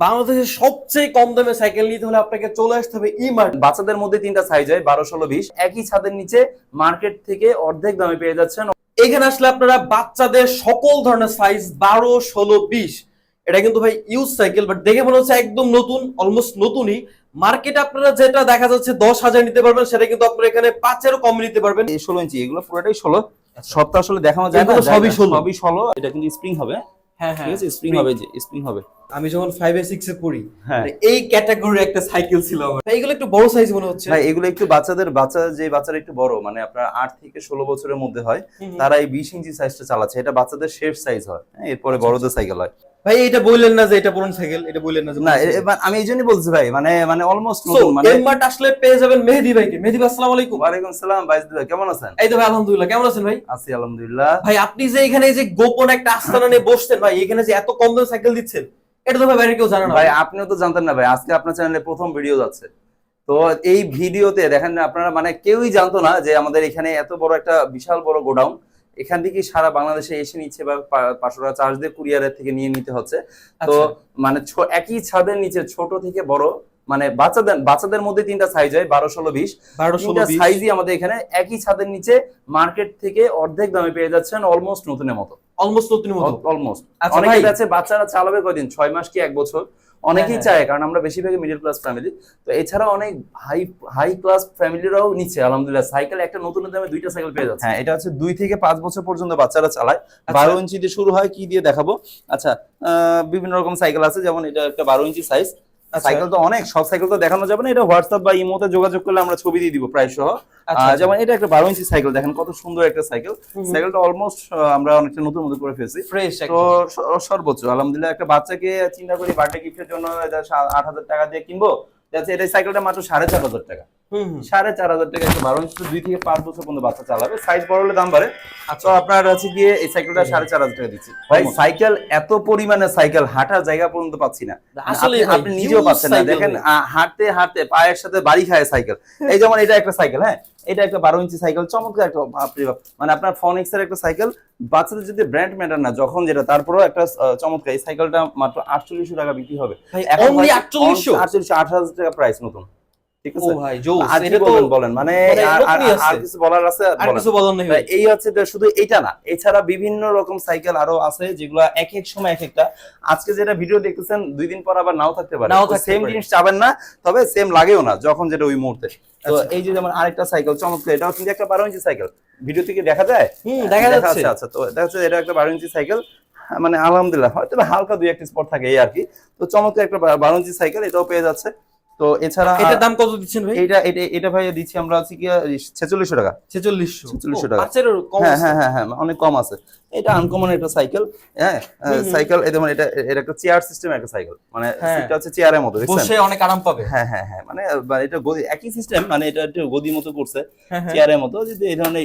বাংলাদেশের সবচেয়ে কম দামে সাইকেল নিতে হলে আপনাকে চলে আসতে হবে ই-মার্ট। বাচ্চাদের মধ্যে তিনটা সাইজ হয়, 12, 16, 20। একই ছাদের নিচে মার্কেট থেকে অর্ধেক দামে পেয়ে যাচ্ছেন। এখানে আসলে আপনারা বাচ্চাদের সকল ধরনের সাইজ 12, 16, 20। এটা কিন্তু ভাই ইউজ সাইকেল, বাট দেখে মনে হচ্ছে একদম নতুন, অলমোস্ট নতুনই। মার্কেটে আপনারা যেটা দেখা যাচ্ছে 10,000 নিতে পারবেন, সেটা কিন্তু আপনারা এখানে 5-এরও কম নিতে পারবেন। এই 16 ইঞ্চি, এগুলো পুরোটাই 16। সবটা আসলে দেখানো যায় না, এগুলো সবই 16। সবই 16। এটা কিন্তু স্প্রিং হবে। হ্যাঁ ঠিক আছে, স্প্রিং হবে, যে স্প্রিং হবে। আমি যখন 5 এ 6 এ পড়ি, হ্যাঁ, মানে এই ক্যাটাগরির একটা সাইকেল ছিল আমার। ভাই এগুলো একটু বড় সাইজ মনে হচ্ছে। ভাই এগুলো একটু বাচ্চারা একটু বড়, মানে আপনার 8 থেকে 16 বছরের মধ্যে হয়, তারা এই 20 ইঞ্চি সাইজটা চালাচ্ছে। এটা বাচ্চাদের শেষ সাইজ হয়, হ্যাঁ, এরপরে বড়দের সাইকেল হয়। ভাই এটা বললেন না যে এটা পুরনো সাইকেল, এটা বললেন না যে না, আমি এই জন্যই বলছি ভাই, মানে অলমোস্ট নতুন। মানে এমআরট আসলে পেয়ে যাবেন মেহেদী ভাইকে। মেহেদী ভাই আসসালামু আলাইকুম। ওয়ালাইকুম সালাম ভাই, কেমন আছেন? এই তো ভাই আলহামদুলিল্লাহ, কেমন আছেন ভাই? আছি আলহামদুলিল্লাহ। ভাই আপনি যে এখানে যে গোপন একটা আস্তানা নিয়ে বসছেন ভাই, এখানে যে এত কম দামে সাইকেল দিচ্ছেন, এটা তো ভাই বাইরে কেউ জানে না ভাই। আপনিও তো জানতেন না ভাই, আজকে আপনার চ্যানেলে প্রথম ভিডিও যাচ্ছে। তো এই ভিডিওতে দেখেন আপনারা, মানে কেউই জানতো না যে আমাদের এখানে এত বড় একটা বিশাল বড় গোডাউন। এখান থেকে সারা বাংলাদেশে এসে নিচ্ছে, বা 500 টাকা চার্জ দিয়ে কুরিয়ারের থেকে নিয়ে নিতে হচ্ছে। তো মানে একই ছাদের নিচে ছোট থেকে বড়, মানে বাচ্চাদের মধ্যে তিনটা সাইজ হয়, 12, 16, 20। তিনটা সাইজই আমাদের এখানে একই ছাদের নিচে মার্কেট থেকে অর্ধেক দামে পেয়ে যাচ্ছেন, অলমোস্ট নতুনের মতো। অলমোস্ট অনেকে আছে বাচ্চারা চালাবে কয়দিন, 6 মাস কি 1 বছর, অনেকেই চায়, কারণ আমরা বেশিরভাগই মিডল ক্লাস ফ্যামিলি। তো এছাড়া অনেক হাই ক্লাস ফ্যামিলিরাও নিচ্ছে আলহামদুলিল্লাহ সাইকেল। একটা নতুন দামে দুইটা সাইকেল পেয়ে যাচ্ছে। হ্যাঁ, এটা হচ্ছে 2 থেকে 5 বছর পর্যন্ত বাচ্চারা চালায়। 12 ইঞ্চি দিয়ে শুরু হয়, কি দিয়ে দেখাবো? আচ্ছা, বিভিন্ন রকম সাইকেল আছে, যেমন এটা একটা 12 ইঞ্চি সাইজ সাইকেল। তো অনেক সব সাইকেল তো দেখানো যাবে না, এটা হোয়াটসঅ্যাপ বা ইমোতে যোগাযোগ করলে আমরা ছবি দিয়ে দিব প্রাইস সহ। যেমন এটা একটা 12 ইঞ্চি সাইকেল, দেখেন কত সুন্দর একটা সাইকেল। সাইকেলটা অলমোস্ট আমরা অনেকটা নতুন মতো করে ফেলছি, ফ্রেশ। তো সর্বোচ্চ আলহামদুলিল্লাহ একটা বাচ্চাকে চিন্তা করি বার্থডে গিফটের জন্য 8,000 টাকা দিয়ে কিনবো, এটা সাইকেলটা মাত্র 4,500 টাকা। 4,500 টাকা একটা 12 ইঞ্চি, 2 থেকে 5 বছর পর্যন্ত বাচ্চা চালাবে। সাইজ বড় হলে দাম বাড়ে। তো আপনার আছে গিয়ে এই সাইকেলটা 4,500 টাকা দিচ্ছি ভাই। সাইকেল এত পরিমাণে সাইকেল, হাঁটার জায়গা পর্যন্ত পাচ্ছি না, আসলে আপনি নিজেও পাচ্ছেন না। দেখেন হাঁটতে হাঁটতে পায়ের সাথে বাড়ি খায় সাইকেল। এই যেমন এটা একটা সাইকেল, হ্যাঁ, এটা একটা 12 ইঞ্চি সাইকেল, চমৎকার একটা, মানে আপনার ফনিক্স এর একটা সাইকেল। বাচ্চাদের যদি ব্র্যান্ড ম্যাটার না, যখন যেটা, তারপরেও একটা চমৎকার। এই সাইকেলটা মাত্র 4800 টাকা বিক্রি হবে। অনলি 4800, 8,000 টাকা প্রাইস নতুন। ঠিক আছে ভাই জোস। এটা তো বলেন, মানে আর কিছু বলার আছে? আর কিছু বলার নেই। এই হচ্ছে শুধু এটা না, এছাড়া বিভিন্ন রকম সাইকেল আরো আছে, যেগুলো এক এক সময় এক একটা। আজকে যেটা ভিডিও দেখতেছেন, 2 দিন পর আবার নাও থাকতে পারে, সেম জিনিস চাবেন না, তবে সেম লাগেও না যখন যেটা ওই মুহূর্তে। তো এই যে যেমন আরেকটা সাইকেল চমৎকার, এটাও কিন্তু একটা 12 ইঞ্চি সাইকেল। ভিডিও থেকে দেখা যায়, দেখা যাচ্ছে। আচ্ছা, তো দেখা যাচ্ছে এটা একটা 12 ইঞ্চি সাইকেল। মানে আলহামদুলিল্লাহ, হয়তো হালকা 2-1 স্পট থাকে এই আর কি। তো চমৎকার একটা 12 ইঞ্চি সাইকেল, এটাও পেয়ে যাচ্ছে। তো এছাড়া এটার দাম কত দিচ্ছেন ভাই? এটা ভাই দিচ্ছি আমরা হচ্ছে কি 4600 টাকা। 4600 টাকা। হ্যাঁ, অনেক কম আছে। এটা আনকমন একটা সাইকেল। হ্যাঁ, সাইকেল এই যেমন এটা একটা চেয়ার সিস্টেম একটা সাইকেল, মানে এটা হচ্ছে চেয়ারের মতো, দেখছেন, বসে অনেক আরাম পাবে। হ্যাঁ, মানে এটা গদি একই সিস্টেম, মানে এটা একটু গদি মতো করছে, চেয়ারের মতো। যদি এই ধরনের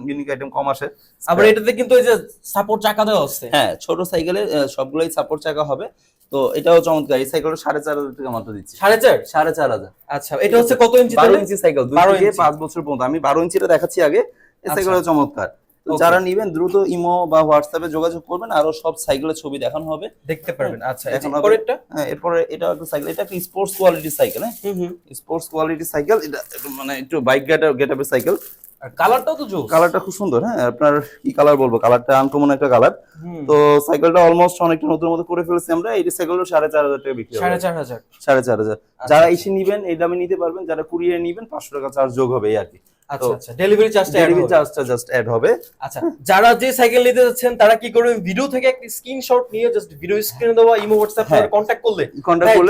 ইউনিক আইটেম কম আসে। আবার এটাতে কিন্তু এই যে সাপোর্ট চাকা দেওয়া আছে। হ্যাঁ, ছোট সাইকেলে সবগুলোই সাপোর্ট চাকা হবে। তো এটাও চমৎকার। এই সাইকেলটা 4,500 টাকা মাত্র দিচ্ছি। 4,500। আচ্ছা, এটা হচ্ছে কত ইঞ্চি? 12 ইঞ্চি সাইকেল, 2 থেকে 5 বছর পর্যন্ত। আমি 12 ইঞ্চিটা দেখাচ্ছি আগে। এই সাইকেলটা চমৎকার। যারা নিবেন দ্রুত ইমো বা হোয়াটসঅ্যাপে যোগাযোগ করবেন, আরো সব সাইকেলের ছবি দেখানো হবে, দেখতে পারবেন। আচ্ছা, এরপরে এটা একটা সাইকেল, এটা একটা স্পোর্টস কোয়ালিটির সাইকেল। হ্যাঁ, স্পোর্টস কোয়ালিটির সাইকেল। এটা মানে একটু বাইক গেটআপের সাইকেল। কালারটাও তো জোস, কালারটা খুব সুন্দর। হ্যাঁ, আপনার কি কালার বলবো, কালারটা আনকমন একটা কালার। তো সাইকেলটা অলমোস্ট অনেকটা নতুন মতো করে ফেলেছি আমরা। এই সাইকেলটা 4,500 টাকা বিক্রি হবে। 4,500। যারা এসে নিবেন এই দামে নিতে পারবেন, যারা কুরিয়ারে নিবেন 500 টাকা চার্জ যোগ হবে এই আর কি। আচ্ছা, ডেলিভারি চার্জটা জাস্ট অ্যাড হবে। আচ্ছা, যারা যে সাইকেল নিতে যাচ্ছেন তারা কি করবেন, ভিডিও থেকে একটা স্ক্রিনশট নিয়ে জাস্ট ভিডিও স্ক্রিনে দেওয়া ইমো হোয়াটসঅ্যাপ করে কন্টাক্ট করলে,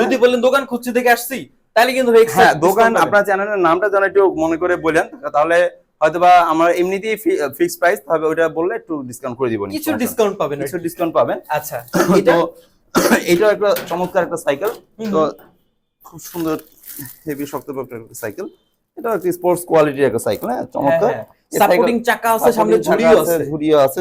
যদি বলেন দোকান খুঁজছি দেখে আসছি, তাহলে কিন্তু হ্যাঁ, দোকান আপনার চ্যানেলের নামটা যেন একটু মনে করে বলেন, তাহলে হয়তোবা আমরা এমনিতেই ফিক্সড প্রাইস হবে, ওটা বললে একটু ডিসকাউন্ট করে দিব, কিছু ডিসকাউন্ট পাবেন। আচ্ছা, এটা একটা চমৎকার একটা সাইকেল। তো খুব সুন্দর হেভি শক্তপোক্ত একটা সাইকেল। এটা একটা স্পোর্টস কোয়ালিটির একটা সাইকেল। হ্যাঁ, চমৎকার। সাপোর্টিং চাকা আছে, সামনে ঝুড়িও আছে,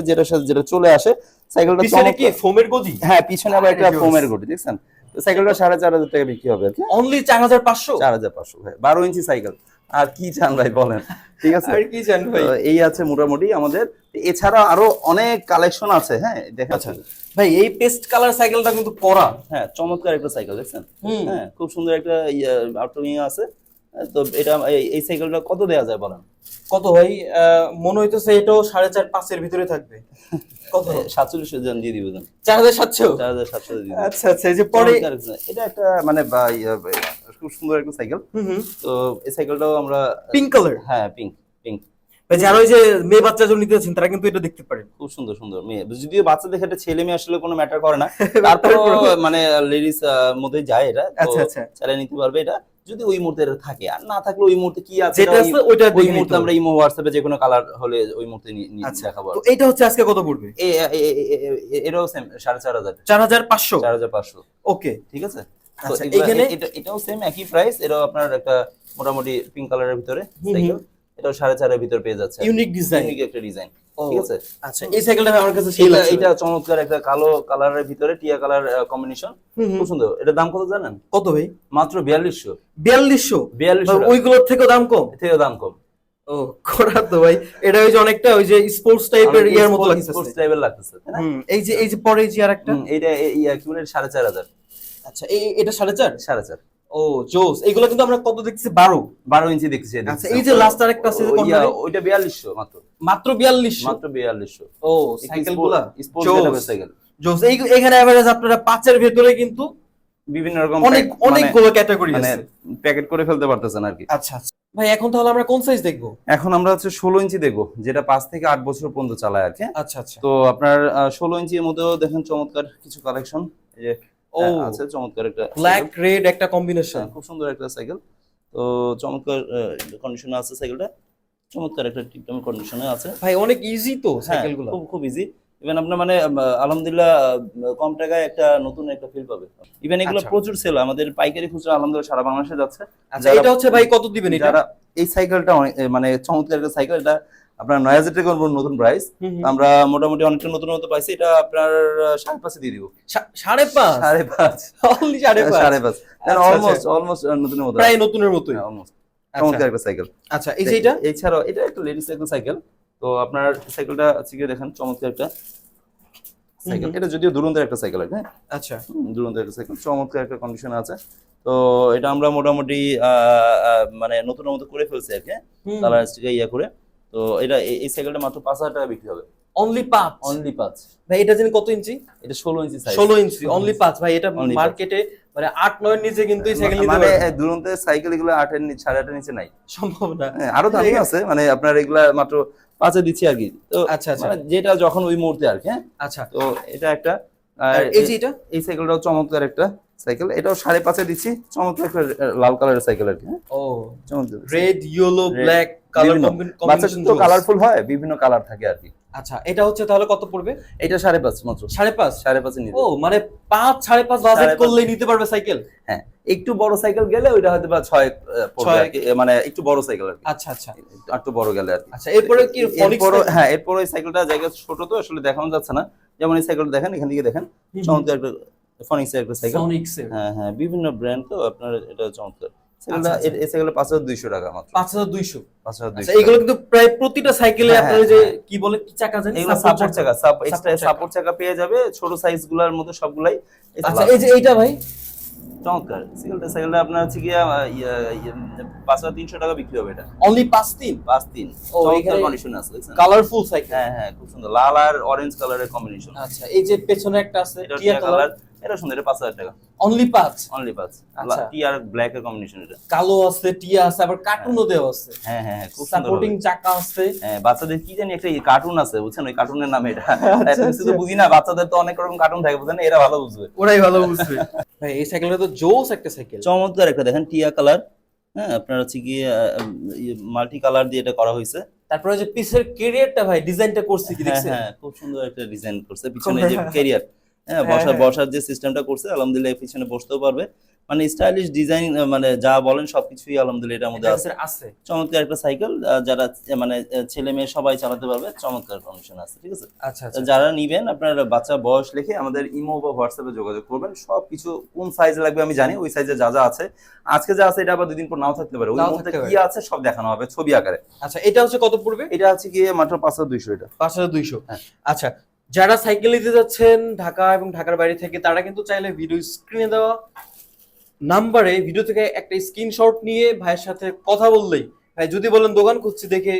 যেটা চলে আসে। সাইকেলটা পিছনে কি ফোমের গদি? হ্যাঁ, পিছনে আবার একটা ফোমের গদি, দেখছেন। তো সাইকেলটা 4,500 টাকা বিক্রি হবে আর কি। অনলি 4,500। 4,500 ভাই, 12 ইঞ্চি সাইকেল। আর কি চান ভাই বলেন? ঠিক আছে, আর কি চান ভাই? এই আছে মোটামুটি আমাদের। এছাড়া আরো অনেক কালেকশন আছে। হ্যাঁ, দেখা যাচ্ছে ভাই এই পেস্ট কালার সাইকেলটা কিন্তু করা। হ্যাঁ, চমৎকার একটা সাইকেল দেখছেন। হুম। হ্যাঁ, খুব সুন্দর একটা আউটলুকিং আছে। তো এটা এই সাইকেলটা কত দেওয়া যায় বলেন? কত ভাই? মনে হইতেছে এটাও 4.5-5 এর ভিতরে থাকবে। কত? 47 জন দিয়ে দিব। 4,700? 4700 দিয়ে দিব। আচ্ছা আচ্ছা, এই যে পরে এটা একটা মানে খুব সুন্দর একটা সাইকেল। তো এই সাইকেলটাও আমরা পিঙ্ক কালার। হ্যাঁ, পিঙ্ক পিঙ্ক। ভাই যারা ওই যে মেয়ে বাচ্চা জন্য নিতেছেন তারা কিন্তু এটা দেখতে পারেন। খুব সুন্দর সুন্দর মেয়ে, যদিও বাচ্চা দেখে এটা ছেলে মেয়ে আসলে কোনো ম্যাটার করে না, তারপরও মানে লেডিস মধ্যে যায় এটা। আচ্ছা আচ্ছা, চালিয়ে নিতে পারবে এটা যদি ওই মুহূর্তে এটা থাকে, আর না থাকলে ওই মুহূর্তে কি আছে যেটা আছে ওইটা ওই মুহূর্তে আমরা ইমো হোয়াটসঅ্যাপে যে কোনো কালার হলে ওই মুহূর্তে দেখাবো। তো এটা হচ্ছে আজকে কত পড়বে? এটাও সেম 4500। 4,500? 4500। ওকে, ঠিক আছে। তো আচ্ছা এখানে এটাও সেম একই প্রাইস। এটাও আপনার একটা মোটামুটি পিঙ্ক কালারের ভিতরে সাইকেল। এটাও 4.5 এর ভিতরে পেয়ে যাচ্ছে। ইউনিক ডিজাইন, ইউনিক একটা ডিজাইন। ঠিক আছে। আচ্ছা এই সাইকেলটা আমার কাছে সেই লাগছে। এটা চমৎকার একটা কালো কালারের ভিতরে টিয়া কালার কম্বিনেশন, খুব সুন্দর। এটার দাম কত জানেন? কত ভাই? মাত্র 4200। 4200? ওইগুলোর থেকেও দাম কম? থেকেও দাম কম। ও করা তো ভাই, এটা ওই যে অনেকটা ওই যে স্পোর্টস টাইপের ইয়ার মতো লাগতেছে। স্পোর্টস টাইপের লাগতেছে, তাই না? এই যে পরে যে আরেকটা, এইটা কি বলে 4500। আচ্ছা এটা 4.5? 4500। ও জোস। এগুলো কিন্তু আমরা কত দেখছি? 12 ইঞ্চি দেখছি। আচ্ছা এই যে লাস্ট আরেকটা আছে ওইটা 4200 মাত্র। মাত্র 4200? মাত্র 4200। ও সাইকেলগুলো স্পোর্টস সাইকেল জোস। এখানে এভারেজ আপনারা 5 এর ভিতরে কিন্তু বিভিন্ন রকম অনেকগুলো ক্যাটাগরি মানে আছে, প্যাকেট করে ফেলতে পারতেছেন আর কি। আচ্ছা আচ্ছা ভাই, এখন তাহলে আমরা কোন সাইজ দেখবো? এখন আমরা হচ্ছে 16 ইঞ্চি দেখবো, যেটা 5 থেকে 8 বছর পর্যন্ত চালায় আর কি। আচ্ছা আচ্ছা। তো আপনার 16 ইঞ্চির মধ্যেও দেখেন চমৎকার কিছু কালেকশন। এই যে আছে চমৎকার একটা ব্ল্যাক রেড একটা কম্বিনেশন, খুব সুন্দর একটা সাইকেল। তো চমৎকার কন্ডিশনে আছে সাইকেলটা, চমৎকার একটা টিপটপ কন্ডিশনে আছে ভাই। অনেক ইজি তো সাইকেলগুলো, খুব খুব ইজি। ইভেন আপনার মানে আলহামদুলিল্লাহ কম টাকায় একটা নতুন একটা ফিল পাবে। ইভেন এগুলো প্রচুর সেল, আমাদের পাইকারি খুচরা আলহামদুলিল্লাহ সারা বাংলাদেশে যাচ্ছে। আচ্ছা এটা হচ্ছে ভাই কত দিবেন এটা? যারা এই সাইকেলটা মানে চমৎকার একটা সাইকেল, এটা আপনার 9000 টাকা নতুন প্রাইস। আমরা মোটামুটি অনেকটা নতুন প্রাইসে এটা আপনার 5.5 দিয়ে দিব। 5.5? অনলি 5.5? অলমোস্ট নতুনের মতো, প্রায় নতুনের মতোই। অলমোস্ট চমৎকার একটা সাইকেল। আচ্ছা এই যে এটা, এছাড়াও এটা একটা লেডিস একটা সাইকেল। তো আপনার সাইকেলটা আজকে দেখেন চমৎকার একটা সাইকেল। এটা যদিও দুরন্তের একটা সাইকেল আছে। আচ্ছা দুরন্তের একটা সাইকেল, চমৎকার একটা কন্ডিশন আছে। তো এটা আমরা মোটামুটি মানে নতুনের মতো করে ফেলছি আর কি, কালার স্টিকার ইয়া করে। তো এটা এই সাইকেলটা মাত্র 5000 টাকা বিক্রি হবে। অনলি 5? অনলি 5 ভাই। এটা জানি কত ইঞ্চি? এটা 16 ইঞ্চি সাইজ। 16 ইঞ্চি অনলি 5 ভাই। এটা মার্কেটে মানে 8-9 এর নিচে কিন্তু এই সাইকেল নিতে পারবে। মানে দুরন্তের সাইকেল এগুলো 8 এর নিচে 8.5 এর নিচে নাই, সম্ভব না। আরো দামি আছে, মানে আপনার এগুলা মাত্র 5 এ দিচ্ছি আর কি। তো আচ্ছা আচ্ছা, মানে যেটা যখন ওই মুহূর্তে আর কি। আচ্ছা তো এটা একটা, আর এই যে এটা, এই সাইকেলটাও চমৎকার একটা সাইকেল। এটাও 5.5 এ দিচ্ছি, চমৎকার একটা লাল কালারের সাইকেল আর কি। ও চমৎকার red yellow black colour combination তো কালারফুল হয়, বিভিন্ন কালার থাকে আর কি। আচ্ছা এটা হচ্ছে তাহলে কত পড়বে? এটা 5.5 মাত্র। 5.5 এ নিতে। ও মানে 5-5.5 বাজেট করলে নিতে পারবে সাইকেল। হ্যাঁ, একটু বড় সাইকেল গেলে ওইটা হয়তো বা 6 পড়বে আর কি, মানে একটু বড় সাইকেল আর কি। আচ্ছা আচ্ছা, একটু বড় গেলে আর কি। আচ্ছা এরপরে কি ফনিক্স? হ্যাঁ, এরপরে এই সাইকেলটা জায়গা ছোট তো আসলে দেখানো যাচ্ছে না। যেমন এই সাইকেলটা দেখেন, এখান থেকে দেখেন চমৎকার একটা ফনিক্সের একটা সাইকেল। হ্যাঁ বিভিন্ন ব্র্যান্ড, তো আপনার এটা চমৎকার সাইকেলটা। এই সাইকেলে 5200 টাকা মাত্র। 5200? 5200। আচ্ছা এগুলো কিন্তু প্রায় প্রতিটা সাইকেলে আপনারা যে কি বলে কি চাকা জানেন, এগুলো সাপোর্ট চাকা, এক্সট্রা সাপোর্ট চাকা পেয়ে যাবে ছোট সাইজগুলোর মধ্যে সবগুলাই। আচ্ছা এই যে এইটা ভাই চমৎকার সাইকেলটা আপনার হচ্ছে কি 5300 টাকা বিক্রি হবে। এটা অনলি 5.3? ও এখানে কন্ডিশন আছে, কালারফুল সাইকেল। হ্যাঁ খুব সুন্দর, লাল আর অরেঞ্জ কালারের কম্বিনেশন। আচ্ছা এই যে পেছনে একটা আছে টিয়া কালার, এটা সুন্দর। এটা 5000 টাকা অনলি 5? অনলি 5। আচ্ছা টিয়া আর ব্ল্যাক এর কম্বিনেশন। এটা কালো আছে, টিয়া আছে, আবার কার্টুনও দেওয়া আছে। হ্যাঁ খুব সুন্দর সাপোর্টিং চাকা আছে। হ্যাঁ, বাচ্চাদের কি জানি একটা কার্টুন আছে বুঝছেন, ওই কার্টুনের নাম এটা। শুধু বুঝি না, বাচ্চাদের তো অনেক রকম কার্টুন থাকে বুঝছেন, এরা ভালো বুঝবে, ওরাই ভালো বুঝবে। ভাই এই সাইকেলটা তো জোস একটা সাইকেল, চমৎকার একটা দেখেন টিয়া কালার। হ্যাঁ আপনার হচ্ছে কি মাল্টি কালার দিয়ে এটা করা হয়েছে। তারপরে যে পিছের ক্যারিয়ারটা ভাই ডিজাইনটা করছে কি দেখছেন? হ্যাঁ খুব সুন্দর একটা ডিজাইন করছে পিছনে যে ক্যারিয়ার। হ্যাঁ বসার যে সিস্টেমটা করছে আলহামদুলিল্লাহ, পিছনে বসতেও পারবে, মানে স্টাইলিশ ডিজাইন, মানে যা বলেন সবকিছুই আলহামদুলিল্লাহ এটার মধ্যে আছে। চমৎকার একটা সাইকেল, যারা মানে ছেলে মেয়ে সবাই চালাতে পারবে, চমৎকার কন্ডিশন আছে। ঠিক আছে, আচ্ছা যারা নিবেন আপনার বাচ্চা বয়স লিখে আমাদের ইমো বা হোয়াটসঅ্যাপে যোগাযোগ করবেন। সবকিছু কোন সাইজ লাগবে আমি জানি, ওই সাইজে যা যা আছে, আজকে যা আছে এটা আবার 2 দিন পর নাও থাকতে পারে, ওই মুহূর্তে কি আছে সব দেখানো হবে ছবি আকারে। আচ্ছা এটা হচ্ছে কত পড়বে? এটা হচ্ছে কি মাত্র 5200। এটা 5200। আচ্ছা যারা সাইকেল নিতে যাচ্ছেন ঢাকা এবং ঢাকার বাইরে থেকে, তারা কিন্তু চাইলে ভিডিও স্ক্রিনে দেওয়া নাম্বারে ভিডিও থেকে একটা স্ক্রিনশট নিয়ে ভাইয়ের সাথে কথা বললেই, ভাই যদি বলেন দোকান খুঁজছি দেখে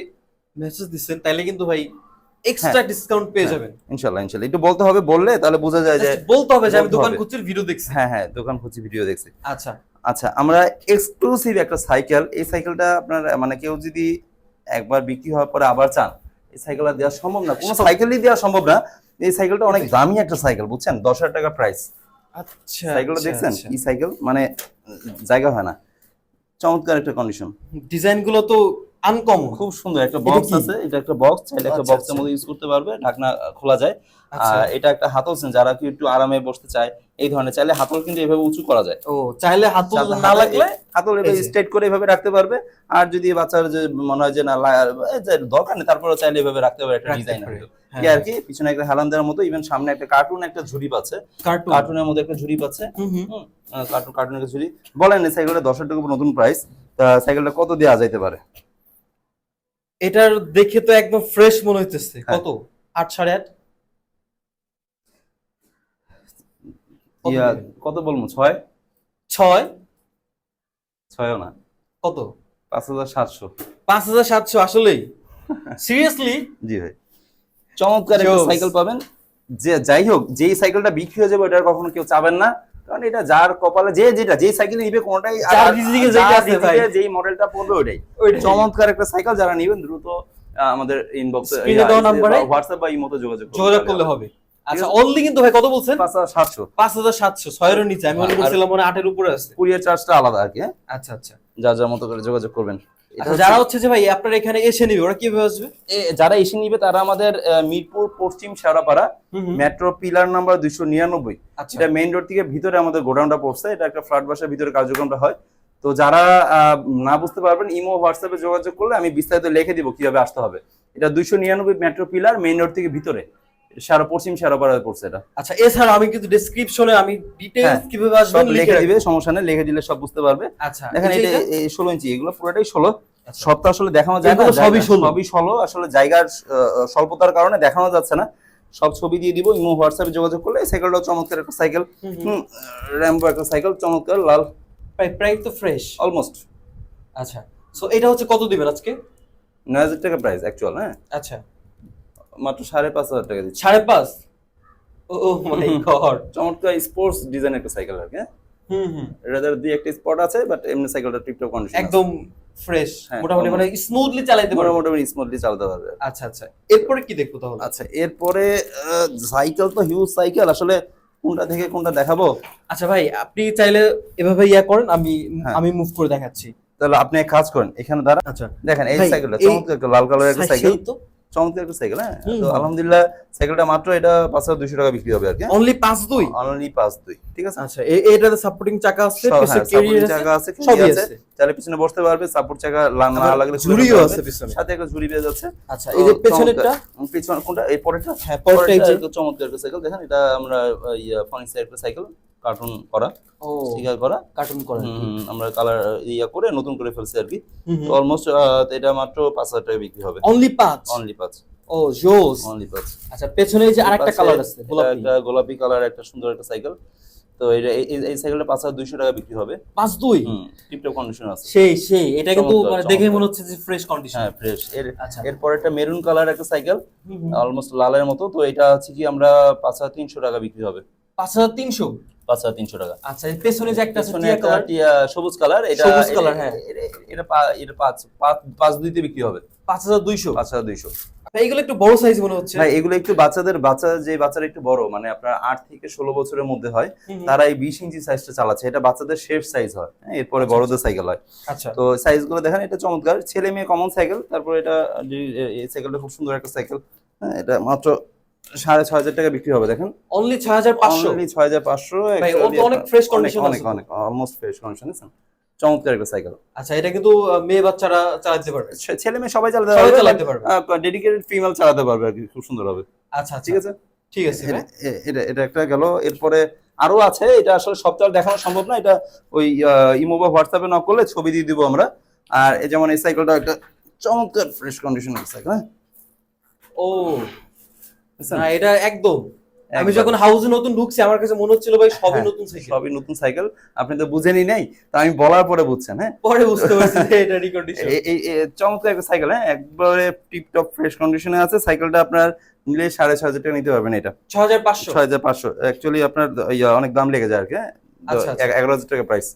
মেসেজ দিচ্ছেন, তাইলে কিন্তু ভাই এক্সট্রা ডিসকাউন্ট পেয়ে যাবেন। ইনশাআল্লাহ ইনশাআল্লাহ একটু বলতে হবে, বললে তাহলে বোঝা যায় যে Just বলতে হবে যে আমি বলতে দোকান হবে। খুঁজছি, ভিডিও দেখছি। হ্যাঁ হ্যাঁ দোকান খুঁজছি ভিডিও দেখছি। আচ্ছা আচ্ছা আমরা এক্সক্লুসিভ একটা সাইকেল, এই সাইকেলটা আপনার মানে কেউ যদি একবার বিক্রি হওয়ার পরে আবার চান, এই সাইকেলটা দেওয়া সম্ভব না, কোনো সাইকেলই দেওয়া সম্ভব না। এই সাইকেলটা অনেক দামি একটা সাইকেল, বুঝছেন, 10,000 টাকা প্রাইস। আচ্ছা সাইকেলটা দেখছেন, এই সাইকেল মানে জায়গা হয় না, চমৎকার একটা কন্ডিশন। ডিজাইন গুলো তো আনকমন। খুব সুন্দর একটা বক্স কি? আছে, এটা একটা বক্স, চাইলে একটা আচ্ছা, বক্সের আচ্ছা। মধ্যে ইউজ করতে পারবে, ঢাকনা খোলা যায়। আচ্ছা। আর এটা একটা হাতল সেন, যারা কি একটু আরামে বসতে চায় এই ধরনের, চাইলে হাতল কিন্তু এভাবে উঁচু করা যায়। ও চাইলে হাত চাইলে না লাগলে হাতল এভাবে এই যে। স্ট্রেট করে এভাবে রাখতে পারবে। আর যদি বাচ্চার যে মনে হয় যে না যে দরকার নেই, তারপরে চাইলে এভাবে রাখতে পারবে, একটা রাখতে ডিজাইন পারে। হবে হ্যাঁ, কি আর কি। পিছনে একটা হেলান দেওয়ার মতো, ইভেন সামনে একটা কার্টুন একটা ঝুড়ি পাচ্ছে, কার্টুন। কার্টুনের মধ্যে একটা ঝুড়ি পাচ্ছে। হুম হুম। কার্টুনের একটা ঝুড়ি। বলেন এই সাইকেলটা 10,000 টাকা নতুন প্রাইস, সাইকেলটা কত দেওয়া যাইতে পারে? এটার দেখে তো একদম ফ্রেশ মনে হইতেছে। হ্যাঁ। কত? 8 8.5? কত ইয়া দিবেন? কত বলবো, 6? 6? 6ও না, কত? 5,700। 5700 আসলেই? সিরিয়াসলি? জি ভাই, চমৎকার একটা Jokes. সাইকেল পাবেন। যে যাই হোক, যেই সাইকেলটা বিক্রি হয়ে যাবে ওটা কখনো কেউ চাবেন না, কারণ এটা যার কপালে যেই সাইকেল নিবে কোনটাই যার রিজিকে যেটা আছে ভাই। যেই মডেলটা পড়বে ওইটাই। ওইটাই। চমৎকার একটা সাইকেল, যারা নিবেন দ্রুত আমাদের ইনবক্সে Screen এ দেওয়া নাম্বারে হোয়াটসঅ্যাপ বা ইমোতে যোগাযোগ করলে হবে। আচ্ছা আছে। অনলি কিন্তু ভাই কত বলছেন? 5,700। 5700, 6 এর নিচে। আমি মনে আর- করছিলাম মনে 8 এর উপরে আছে। কুরিয়ার চার্জটা আলাদা আর কি, হ্যাঁ? আচ্ছা আচ্ছা। যার যার মতো করে যোগাযোগ করবেন। এটা আচ্ছা যারা হচ্ছে যে ভাই আপনার এখানে এসে নিবে, ওরা কিভাবে আসবে? যারা এসে নিবে তারা আমাদের মিরপুর পশ্চিম শেওড়াপাড়া মেট্রো পিলার নাম্বার 299, আচ্ছা। এটা মেইন রোড থেকে ভিতরে আমাদের গোডাউনটা পড়ছে, এটা একটা ফ্ল্যাট বাসার ভিতরে কার্যক্রমটা হয়। তো যারা না বুঝতে পারবেন, ইমো হোয়াটসঅ্যাপে যোগাযোগ করলে আমি বিস্তারিত লিখে দিব কিভাবে আসতে হবে। এটা 299 মেট্রো পিলার, মেইন রোড থেকে ভিতরে পশ্চিম শেওড়াপাড়ায় পড়ছে এটা। আচ্ছা এছাড়া আমি কিন্তু ডেসক্রিপশনে আমি ডিটেইলস হ্যাঁ, কিভাবে সব আসবেন লিখে লিখে দিবে, দিবে। সমস্যা নেই, লিখে দিলে সব বুঝতে পারবে। আচ্ছা দেখেন এই যে এটা এটা? 16 ইঞ্চি, এগুলো পুরোটাই 16। আচ্ছা। সব তো আসলে দেখানো যায় না, এগুলো সবই 16। সবই 16, আসলে জায়গার স্বল্পতার কারণে দেখানো যাচ্ছে না। সব ছবি দিয়ে দিব, ইমো হোয়াটসঅ্যাপে যোগাযোগ করলে। এই সাইকেলটাও চমৎকার একটা সাইকেল, র্যাম্বো একটা সাইকেল, চমৎকার লাল, প্রাইস তো ফ্রেশ। অলমোস্ট আচ্ছা সো এটা হচ্ছে কত দিবেন আজকে? 9,000 টাকা প্রাইস অ্যাকচুয়াল, হ্যাঁ, আচ্ছা মাত্র 5,500 টাকা দিচ্ছি। 5.5? ও মাই গড। চমৎকার স্পোর্টস ডিজাইন একটা সাইকেল আর কি, হ্যাঁ। হুম। এটার দিয়ে একটা স্পট আছে, বাট এমনি সাইকেলটা টিপটপ কন্ডিশন, একদম ফ্রেশ, হ্যাঁ, মোটামুটি মানে স্মুথলি চালাইতে পারবো। মোটামুটি স্মুথলি চালাতে পারবে। আচ্ছা আচ্ছা এরপরে কি দেখবো তাহলে? আচ্ছা এরপরে সাইকেল তো হিউজ সাইকেল, আসলে কোনটা থেকে কোনটা দেখাবো? আচ্ছা ভাই আপনি চাইলে এভাবে করেন, আমি হ্যাঁ। আমি মুভ করে দেখাচ্ছি। তাহলে আপনি এক কাজ করেন, এখানে দাঁড়া, আচ্ছা দেখেন এই ভাই, সাইকেলটা এই চমৎকার একটা লাল কালারের একটা সাইকেল, সেই তো চমৎকার একটা সাইকেল, হ্যাঁ। হুম, তো হুম। আলহামদুলিল্লাহ সাইকেলটা মাত্র এটা 5,200 টাকা বিক্রি হবে আর কি, অনলি 5.2? অনলি 5,200, ঠিক আছে। আচ্ছা এটাতে সাপোর্টিং চাকা আছে, সব, পিছে হ্যাঁ, ক্যারিয়ার supporting আছে, চাকা আছে, সবই সবই আছে। আছে, চাইলে পিছনে বসতে পারবে, সাপোর্ট চাকা না আবার লাগলে খুলে ঝুড়িও ফেলতে আছে পারবে। পিছনে। সাথে একটা ঝুড়ি পেয়ে যাচ্ছে। আচ্ছা এই যে পেছনেরটা, পিছন কোনটা, এই পরেরটা? হ্যাঁ পরেরটা এই যে। একটা চমৎকার একটা সাইকেল, দেখেন এটা আমরা ফনিক্সের একটা সাইকেল, কার্টুন করা, ও স্টিকার করা, কার্টুন করেন। আমরা কালার করে নতুন করে ফেলছি আর কি। তো অলমোস্ট এটা মাত্র 5,000 টাকা বিক্রি হবে, অনলি 5? অনলি 5, ও জোস। অনলি 5। আচ্ছা পেছনে এই যে আরেকটা কালার আছে গোলাপি। একটা গোলাপি কালার, একটা সুন্দর একটা সাইকেল। তো এটা এই সাইকেলটা 5,200 টাকা বিক্রি হবে, 5.2? টিপটপ কন্ডিশন আছে, সেই এটা কিন্তু চমৎকার, মানে দেখে চমৎকার। মনে হচ্ছে যে ফ্রেশ কন্ডিশন। হ্যাঁ ফ্রেশ। আচ্ছা। এরপর একটা মেরুন কালার একটা সাইকেল, অলমোস্ট লালের মতো। তো এটা হচ্ছে কি আমরা 5,300 টাকা বিক্রি হবে, 5300? 5,300 টাকা। আচ্ছা এই পেছনে যে একটা আছে পেছনে টিয়া একটা কালার, সবুজ কালার, এটা সবুজ কালার, হ্যাঁ। এটা 5,200 তে বিক্রি হবে, 5200? 5,200। ভাই এগুলো একটু বড় সাইজ মনে হচ্ছে। ভাই এগুলো একটু বাচ্চারা একটু বড়, মানে আপনার 8 থেকে 16 বছরের মধ্যে হয়, হুম, হুম। তারা এই 20 ইঞ্চি সাইজটা চালাচ্ছে। এটা বাচ্চাদের শেষ সাইজ হয়, হ্যাঁ, এরপরে আচ্ছা, বড়দের সাইকেল হয়। আচ্ছা তো সাইজগুলো দেখেন, এটা চমৎকার, ছেলে মেয়ে কমন সাইকেল। তারপর এটা এই সাইকেলটা খুব সুন্দর একটা সাইকেল, হ্যাঁ, এটা মাত্র 6,500 টাকা বিক্রি হবে, দেখেন অনলি 6500? অনলি 6,500। ভাই, ও তো অনেক fresh condition অনেক আছে তো। অনেক অলমোস্ট ফ্রেশ কন্ডিশন আছে, চমৎকার একটা সাইকেল। আচ্ছা এটা কিন্তু মেয়ে বাচ্চারা চালাতে পারবে, ছেলে মেয়ে সবাই চালাতে সবাই পারবে, চালাতে পারবে। ডেডিকেটেড ফিমেল চালাতে পারবে আর কি, খুব সুন্দর হবে, আচ্ছা আচ্ছা ঠিক আছে। ঠিক আছে ভাই। এটা একটা গেল। এরপরে আরো আছে, এটা আসলে সবটা দেখানো সম্ভব না, এটা ওই ইমো বা হোয়াটসঅ্যাপে নক করলে ছবি দিয়ে দিব আমরা। আর এই যেমন এই সাইকেলটা একটা চমৎকার ফ্রেশ কন্ডিশনের সাইকেল, হ্যাঁ। ও বুঝছেন? না এটা একদম, আমি একদম। যখন হাউসে নতুন ঢুকছি আমার কাছে মনে হচ্ছিল ভাই সবই হ্যাঁ, নতুন সাইকেল। সবই নতুন সাইকেল। আপনি তো বুঝেনই নাই, তো আমি বলার পরে বুঝছেন। হ্যাঁ, পরে বুঝতে পারছি যে এটা রিকন্ডিশন। চমৎকার একটা সাইকেল। হ্যাঁ, একবারে টিপটপ ফ্রেশ কন্ডিশনে আছে সাইকেলটা। আপনার নিলে 6,500 টাকা নিতে পারবেন এটা। 6500। 6,500 অ্যাকচুয়ালি আপনার অনেক দাম লেগে যায় আর কি। হ্যাঁ, আচ্ছা, আচ্ছা। 11,000 টাকা প্রাইস।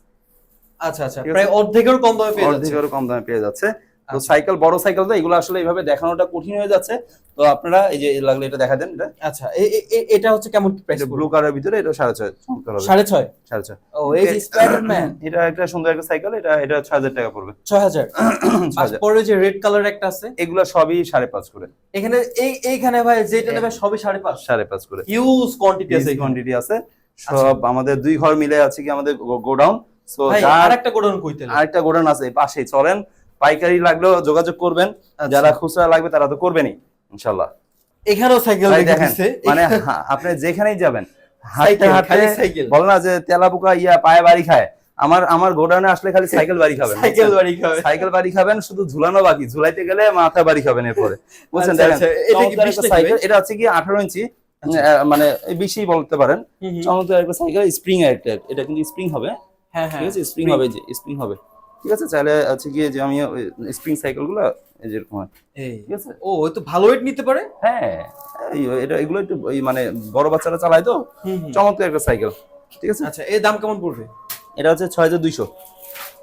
আচ্ছা আচ্ছা, ঠিক আছে? প্রায় অর্ধেকেরও কম দামে পেয়ে যাচ্ছে। অর্ধেকেরও কম দামে পেয়ে যাচ্ছে। তো আচ্ছা। সাইকেল, বড় সাইকেল তো এগুলো আসলে এইভাবে দেখানোটা কঠিন হয়ে যাচ্ছে। তো আপনারা এই যে লাগলে এটা দেখা দেন। এটা আচ্ছা, এটা হচ্ছে কেমন কি প্রাইস? ব্লু কালারের ভিতরে এটা 6,500 চমৎকার হবে। 6.5। 6,500। ও এই যে স্পাইডারম্যান এটা একটা সুন্দর একটা সাইকেল। এটা 6,000 টাকা পড়বে। 6000। আর 6,000। পরে যে রেড কালার একটা আছে এগুলো সবই 5.5 করে। এখানে, এইখানে ভাই যেটা নেবে সবই 5.5। 5.5 করে। হিউজ কোয়ান্টিটি আছে হিউজ এখানে। কোয়ান্টিটি আছে। সব আমাদের 2 ঘর মিলে আছে কি আমাদের গোডাউন। সো ভাই যার আরেকটা গোডাউন কইতে আরেকটা গোডাউন আছে এই পাশেই। চলেন, পাইকারি লাগলেও যোগাযোগ করবেন। যারা খুচরা লাগবে তারা তো করবেনই ইনশাআল্লাহ। এখানেও সাইকেল ভাই রেখে দেখেন, দিছে। মানে আপনি যেখানেই যাবেন হাঁটতে সাইকেল, হাঁটতে খালি সাইকেল। বল না যে তেলাপোকা পায়ে বাড়ি খায়। আমার গোডাউনে আসলে খালি সাইকেল বাড়ি খাবেন। সাইকেল বাড়ি খাবে। সাইকেল বাড়ি খাবেন, শুধু ঝুলানো বাকি। ঝুলাইতে গেলে মাথা বাড়ি খাবেন এরপরে। বুঝছেন? আচ্ছা, দেখেন আচ্ছা, এটা কি চমৎকার 20 একটা নাকি সাইকেল। ভাই? এটা হচ্ছে কি 18 ইঞ্চি, আচ্ছা। মানে 20ই বলতে পারেন। হুম, হুম। চমৎকার একটা সাইকেল, স্প্রিং এর একটা। এটা কিন্তু স্প্রিং হবে। হ্যাঁ হ্যাঁ, ঠিক আছে, স্প্রিং হবে, যে স্প্রিং হবে। ঠিক আছে, চাইলে হচ্ছে কি যে আমি স্প্রিং সাইকেল গুলো এই যেরকম হয়। এই ঠিক আছে। ও ওই তো ভালো ওয়েট নিতে পারে। হ্যাঁ, এটা এগুলো একটু মানে বড় বাচ্চারা চালায় তো। হুম, হুম। চমৎকার একটা সাইকেল। ঠিক আছে। আচ্ছা, এর দাম কেমন পড়বে? এটা হচ্ছে 6,200।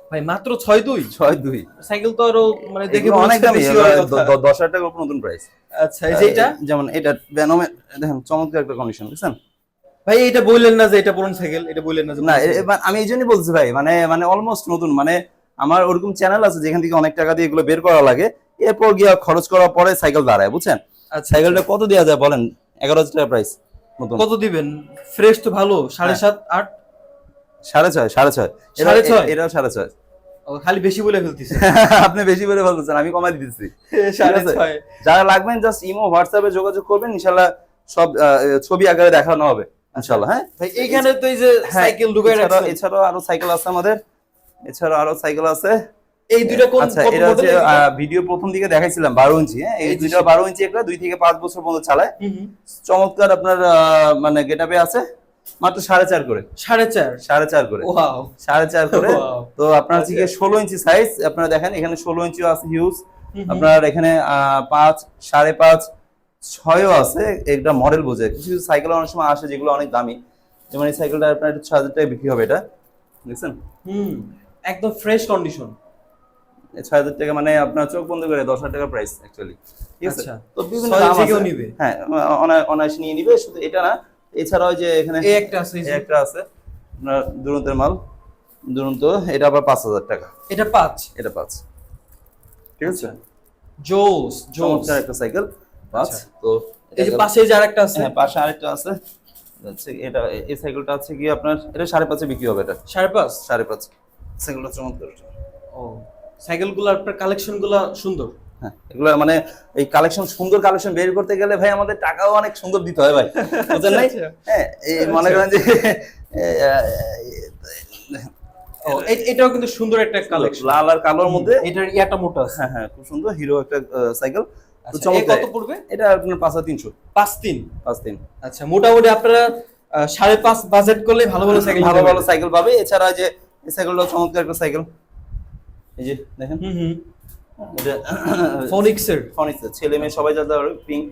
ভাই মাত্র 6.2? 6,200 সাইকেল তো আরো মানে দেখে এগুলো মনে অনেক হচ্ছে দামি। বেশি হওয়ার কথা। 10,000 টাকার উপর নতুন প্রাইস। আচ্ছা, এই যে এটা যেমন এটা ভেনমের, দেখেন চমৎকার একটা কন্ডিশন। বুঝছেন? ভাই এটা বললেন না যে এটা পুরনো সাইকেল, এটা বললেন না যে না, পুরনো সাইকেল। আমি এই জন্যই বলছি ভাই, মানে অলমোস্ট নতুন। মানে আমার ওরকম চ্যানেল আছে যেখান থেকে অনেক টাকা দিয়ে এগুলো বের করা লাগে, এরপর গিয়ে খরচ করার পরে সাইকেল দাঁড়ায়। বুঝছেন? আচ্ছা, সাইকেলটা কত দেওয়া যায় বলেন? 11,000 টাকা প্রাইস নতুন। কত দিবেন? ফ্রেশ তো ভালো 7.5 8। 6,500 6,500 6,500? এটাও 6,500। ও খালি বেশি বলে ফেলতিছে। আপনি বেশি বলে বলতেছেন, আমি কমাই দিতেছি। 6.5। যারা লাগবেন জাস্ট ইমো হোয়াটসঅ্যাপে যোগাযোগ করবেন, ইনশাআল্লাহ সব ছবি আকারে দেখানো হবে ইনশাআল্লাহ। হ্যাঁ ভাই এইখানে তো এই যে সাইকেল ঢুকায় রাখছেন। এছাড়াও আরো সাইকেল আছে আমাদের। এছাড়াও আরো সাইকেল আছে। এই দুইটা কোন আচ্ছা, কত এটা হচ্ছে মডেল? ভিডিও প্রথম দিকে দেখাইছিলাম 12 ইঞ্চি। হ্যাঁ, এই এই যে দুইটা 12 ইঞ্চি, একটা 2 থেকে 5 বছর পর্যন্ত চালায়। হুম হুম। চমৎকার আপনার মানে গেটআপে আছে। মাত্র 4.5 করে। 4.5। 4.5 করে। ওয়াও। 4.5 করে। Wow. তো আপনার হচ্ছে গিয়ে 16 ইঞ্চি সাইজ। আপনারা দেখেন এখানে 16 ইঞ্চিও আছে, হিউজ। হুম হুম। আপনার এখানে 5, 5.5, 6ও আছে। একটা মডেল বোঝে। কিছু কিছু সাইকেল অনেক সময় আসে যেগুলো অনেক দামি। যেমন এই সাইকেলটা আপনার 6,000 টাকায় বিক্রি হবে। এটা দেখছেন? হুম, একদম ফ্রেশ কন্ডিশন। 6,000 টাকা, মানে আপনার চোখ বন্ধ করে 10,000 টাকা প্রাইস অ্যাকচুয়ালি। ঠিক আছে। আচ্ছা। তো বিভিন্ন 6 দাম ইঞ্চি কেউ আছে। নিবে? হ্যাঁ, অনায়াসে নিয়ে নিবে। শুধু এটা না, এছাড়াও যে এখানে এই একটা আছে, এই যে। এই একটা আছে আপনার দুরন্তের মাল। দুরন্ত, এটা আবার 5,000 টাকা। এটা 5। এটা 5। ঠিক আছে। জোস জোস। চমৎকার একটা সাইকেল 5। আচ্ছা। তো এই যে পাশে যে আরেকটা আছে। হ্যাঁ, পাশে আরেকটা আছে। হচ্ছে এটা, এই সাইকেলটা আছে কি আপনার এটা 5.5 বিক্রি হবে। এটা 5.5। 5.5। সাইকেলটা চমৎকার। ও, সাইকেলগুলো আপনার কালেকশনগুলো সুন্দর। হ্যাঁ, এগুলো মানে এই কালেকশন, সুন্দর কালেকশন বের করতে গেলে ভাই আমাদের টাকাও অনেক সুন্দর দিতে হয় ভাই। বুঝছেন নাই? আচ্ছা। হ্যাঁ, এই মনে করেন যে ও, এটাও কিন্তু সুন্দর একটা কালেকশন। লাল আর কালোর মধ্যে। এটার ইয়াটা মোটা আছে। হ্যাঁ হ্যাঁ, খুব সুন্দর হিরো একটা সাইকেল। তো আচ্ছা, এ চমৎকার। কত পড়বে? এটা আপনার 5,300। 5.3। 5.3। আচ্ছা, মোটামুটি আপনারা 5.5 বাজেট করলে ভালো ভালো সাইকেল ভালো ভালো সাইকেল পাবে। এছাড়া যে এই সাইকেলটা চমৎকার একটা সাইকেল। এই যে দেখেন, হুম হুম। এটা ফনিক্সের। ফনিক্সের ছেলে মেয়ে সবাই যাতে পারবে, পিঙ্ক।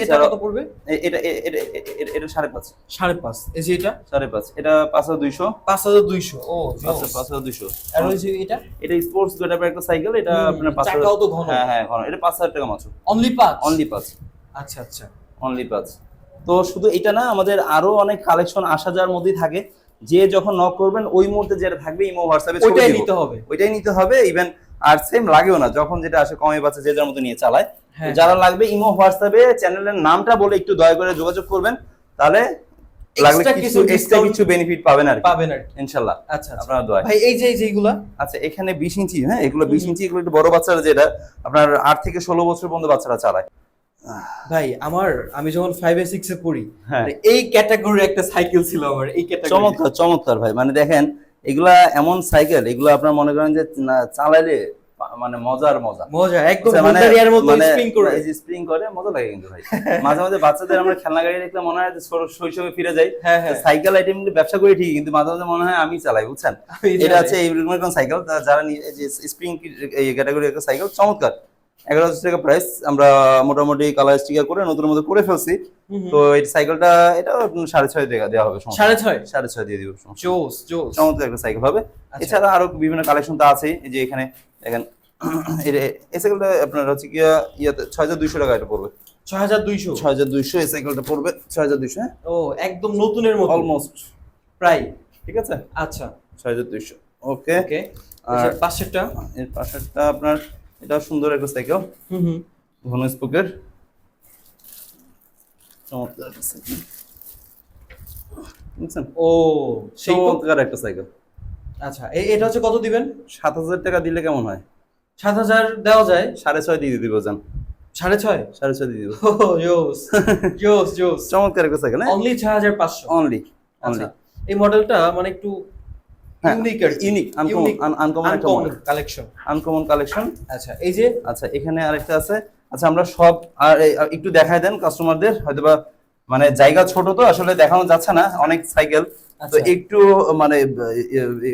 এটা কত পড়বে? এটা এটা এটা এটা 5.5। 5.5। এই যে এটা 5.5। এটা 5,200। 5,200। ও, 5,200। আর ওই যে এটা এটা স্পোর্টস গেটআপের একটা সাইকেল। এটা আপনার 5,000। চাকাও তো ঘন। হ্যাঁ হ্যাঁ, ঘন। এটা 5,000 টাকা মাত্র। অনলি 5। অনলি 5। আচ্ছা আচ্ছা। অনলি 5। তো শুধু এটা না, আমাদের আরো অনেক কালেকশন আসা যাওয়ার মধ্যেই থাকে। যে যখন নক করবেন ওই মুহূর্তে যেটা থাকবে ইমো হোয়াটসঅ্যাপে ছবি ওইটাই দিব। নিতে হবে। ওইটাই নিতে হবে। ইভেন আর সেম লাগেও না, যখন যেটা আসে কমে বাচ্চা যে যার মতো নিয়ে চালায়। হ্যাঁ। যারা লাগবে ইমো হোয়াটসঅ্যাপে চ্যানেলের নামটা বলে একটু দয়া করে যোগাযোগ করবেন, তাহলে লাগলে Extra কিছু কিছু এক্সট্রা discount কিছু বেনিফিট পাবেন আর কি। পাবেন আর কি। ইনশাআল্লাহ। আচ্ছা আচ্ছা। আপনার দোয়া। ভাই এই যে যেগুলা, আচ্ছা, এখানে 20 ইঞ্চি। হ্যাঁ, এগুলো 20 ইঞ্চি। এগুলো একটু বড় বাচ্চারা, যেটা আপনার 8 থেকে 16 বছর পর্যন্ত বাচ্চারা চালায়। ভাই আমি যখন 5 এ 6 এ পড়ি, হ্যাঁ। মানে এই ক্যাটাগরির একটা সাইকেল ছিল আমার, এই ক্যাটাগরি। চমৎকার চমৎকার ভাই। মানে দেখেন, এগুলা এমন সাইকেল, এগুলো আপনার মনে করেন যে চালাইলে মানে মজার মজা। মজা একদম আচ্ছা, মানে হুন্ডার এর মতো মানে স্প্রিং করে। এই যে স্প্রিং করে মজা লাগে কিন্তু ভাই। মাঝে মাঝে বাচ্চাদের আমরা খেলনা গাড়ি দেখলে মনে হয় যে শৈশবে ফিরে যাই। হ্যাঁ হ্যাঁ, সাইকেল আইটেম ব্যবসা করি ঠিক, কিন্তু মাঝে মাঝে মনে হয় আমি চালাই, বুঝছেন। এটা হচ্ছে এই রকম সাইকেল, যারা এই যে স্প্রিং এই ক্যাটাগরি একটা সাইকেল, চমৎকার। 11,000 টাকা প্রাইস। আমরা মোটামুটি কালার স্টিকার করে নতুন মতো করে ফেলছি। তো এই সাইকেলটা এটা 6.5 টাকা দেওয়া হবে, 6.5 6.5 দিয়ে দিব। জোস জোস, চমৎকার একটা সাইকেল হবে। এছাড়া আরো বিভিন্ন কালেকশন তো আছেই, এই যে এখানে দেখেন এই সাইকেলটা আপনার হচ্ছে কি ইয়াতে 6,200 টাকা এটা পড়বে। 6,200 6,200 এই সাইকেলটা পড়বে 6,200। হ্যাঁ, ও একদম নতুনের মতো অলমোস্ট প্রায়। ঠিক আছে, আচ্ছা 6,200। ওকে, ওকে। আর পাশেরটা, এর পাশেরটা আপনার এটা সুন্দর একটা সাইকেল, হুম, ঘন স্পোকের, চমৎকার একটা সাইকেল, বুঝছেন। ও সেই তো। চমৎকার একটা সাইকেল। আচ্ছা এটা হচ্ছে কত দিবেন? 7,000 টাকা দিলে কেমন হয়? 7,000 দেওয়া যায়? 6.5 দিয়ে দিব জান। 6.5? 6.5 দিয়ে দিব। ও জোস জোস জোস, চমৎকার একটা সাইকেল। অনলি 6,500। অনলি আচ্ছা, এই মডেলটা মানে একটু ইউনিক আর ইউনিক, আনকমন একটা মডেল, কালেকশন, আনকমন কালেকশন। আচ্ছা এই যে, আচ্ছা এখানে আরেকটা আছে। আচ্ছা আমরা সব আর একটু দেখায় দেন কাস্টমারদের, হয়তোবা মানে জায়গা ছোট তো আসলে দেখানো যাচ্ছে না অনেক সাইকেল, তো আচ্ছা। একটু মানে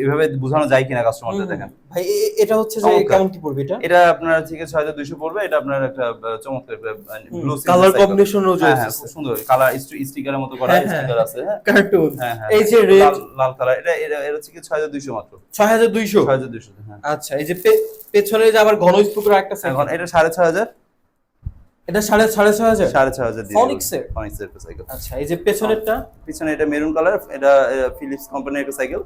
এভাবে বোঝানো যায় কিনা কাস্টমারদের। দেখেন ভাই এটা হচ্ছে যে চমৎকার। কেমন কি পড়বে এটা? এটা আপনার থেকে 6,200 পড়বে। এটা আপনার একটা চমৎকার ব্লু কালার কম্বিনেশনও হ্যাঁ, খুব সুন্দর কালার, স্টিকারের মতো করা হ্যাঁ, স্টিকার আছে। হ্যাঁ, কার্টুন। হ্যাঁ, হ্যাঁ, এই যে রেড লাল কালার, এটা এটা হচ্ছে কি 6,200 মাত্র। 6,200? 6,200, হ্যাঁ। আচ্ছা, এই যে পেছনে যে আবার ঘন স্পুকের একটা এখন সাইকেল, এটা 6,500। এটা 6,500? 6,500 দিয়ে Phonics-এর? ফনিক্সের একটা সাইকেল। আচ্ছা, এই যে পেছনেরটা পিছনে এটা মেরুন কালার, এটা ফিলিপস কোম্পানির একটা সাইকেল।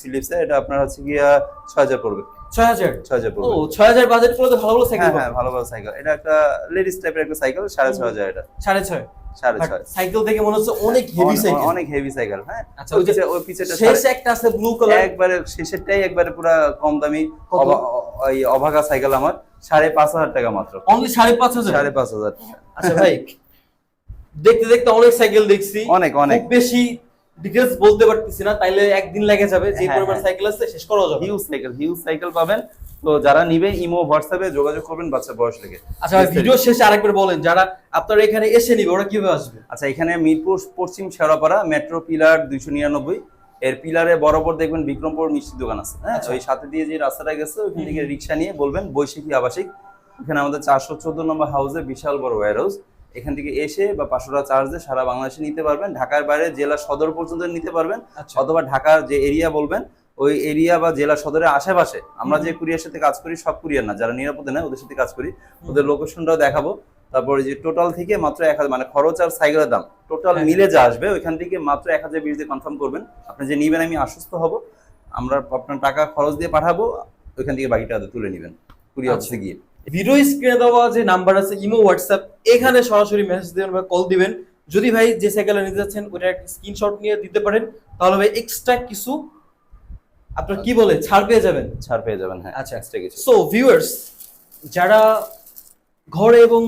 ফিলিপস, এটা আপনার হচ্ছে গিয়া 6,000 পড়বে। 6,000? 6,000 ও পড়বে। 6,000 বাজেট করে তো ভালো ভালো সাইকেল হ্যাঁ, হ্যাঁ, ভালো ভালো সাইকেল। এটা একটা লেডিস টাইপের একটা সাইকেল, 6,500 এটা। 6,500? 6,500 সাইকেল দেখে মনে হচ্ছে অনেক হেভি সাইকেল, অনেক হেভি সাইকেল। হ্যাঁ, আচ্ছা, ওই পিছেটা শেষ একটা আছে ব্লু কালার, একবারে শেষেরটাই একবারে পুরা কম দামি কত? ওই অভাগা সাইকেল আমার 5,500 টাকা মাত্র। অনলি 5,500? 5,500 টাকা। আচ্ছা ভাই, দেখতে দেখতে অনেক সাইকেল দেখছি, অনেক অনেক খুব বেশি ডিটেইলস বলতে পারতেছি না, তাইলে একদিন লেগে যাবে। যে হ্যাঁ, পরিমাণ হ্যাঁ। সাইকেল আছে শেষ করা যাবে। হিউজ সাইকেল পাবেন। তো যারা নিবে ইমো হোয়াটসঅ্যাপে যোগাযোগ করবেন বাচ্চা বয়স লেগে। আচ্ছা ভাই, ভিডিও শেষে আরেকবার বলেন যারা আপনারা এখানে এসে নিবে ওরা কিভাবে আসবে? আচ্ছা, এখানে মিরপুর পশ্চিম শেওড়াপাড়া মেট্রো পিলার 299 এর পিলারে বরাবর দেখবেন বিক্রমপুর মিষ্টি দোকান আছে। হ্যাঁ, ওই সাথে দিয়ে যে রাস্তাটা গেছে ওইখান থেকে রিক্সা নিয়ে বলবেন বৈশাখী আবাসিক। এখানে আমাদের 414 নম্বর হাউসে বিশাল বড় ওয়্যার হাউস। এখান থেকে এসে বা 500 টাকা চার্জ দিয়ে সারা বাংলাদেশে নিতে পারবেন। ঢাকার বাইরে জেলা সদর পর্যন্ত নিতে পারবেন, আচ্ছা। অথবা ঢাকার যে এরিয়া বলবেন ওই এরিয়া বা জেলা সদরের আশেপাশে আমরা যে কুরিয়ার সাথে কাজ করি, সব কুরিয়ার না, যারা নিরাপদে নেয় ওদের সাথে কাজ করি, ওদের লোকেশনটাও দেখাবো। তারপরে যে টোটাল থেকে মাত্র 1,000 মানে খরচ আর সাইকেলের দাম টোটাল মিলে যা আসবে ওইখান থেকে মাত্র 1,020 দিয়ে কনফার্ম করবেন। আপনি যে নিবেন আমি আশ্বস্ত হব, আমরা আপনার টাকা খরচ দিয়ে পাঠাবো, ওইখান থেকে বাকি টাকা তুলে নেবেন কুরিয়ার অফিসে গিয়ে। ভিডিও স্ক্রিনে দেওয়া যে নাম্বার আছে ইমো হোয়াটসঅ্যাপ, এখানে সরাসরি মেসেজ দিবেন বা কল দিবেন। যদি ভাই যে সাইকেলটা নিতে যাচ্ছেন ওটার একটা স্ক্রিনশট নিয়ে দিতে পারেন, তাহলে ভাই এক্সট্রা কিছু আপনার কি বলে ছাড় পেয়ে যাবেন। ছাড় পেয়ে যাবেন, হ্যাঁ, আচ্ছা, এক্সট্রা কিছু। সো ভিউয়ার্স, যারা ঘরে এবং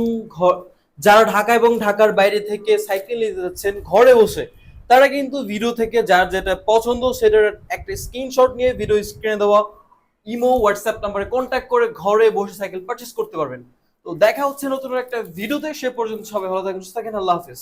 যারা ঢাকা এবং ঢাকার বাইরে থেকে সাইকেল নিতে যাচ্ছেন ঘরে বসে, তারা কিন্তু ভিডিও থেকে যার যেটা পছন্দ সেটার একটা স্ক্রিনশট নিয়ে ভিডিও স্ক্রিনে দেওয়া ইমো হোয়াটসঅ্যাপ নাম্বারে কন্ট্যাক্ট করে ঘরে বসে সাইকেল পারচেজ করতে পারবেন। তো দেখা হচ্ছে নতুন একটা ভিডিওতে, সে পর্যন্ত সবাই ভালো থাকুন, সুস্থ থাকেন, আল্লাহ হাফেজ।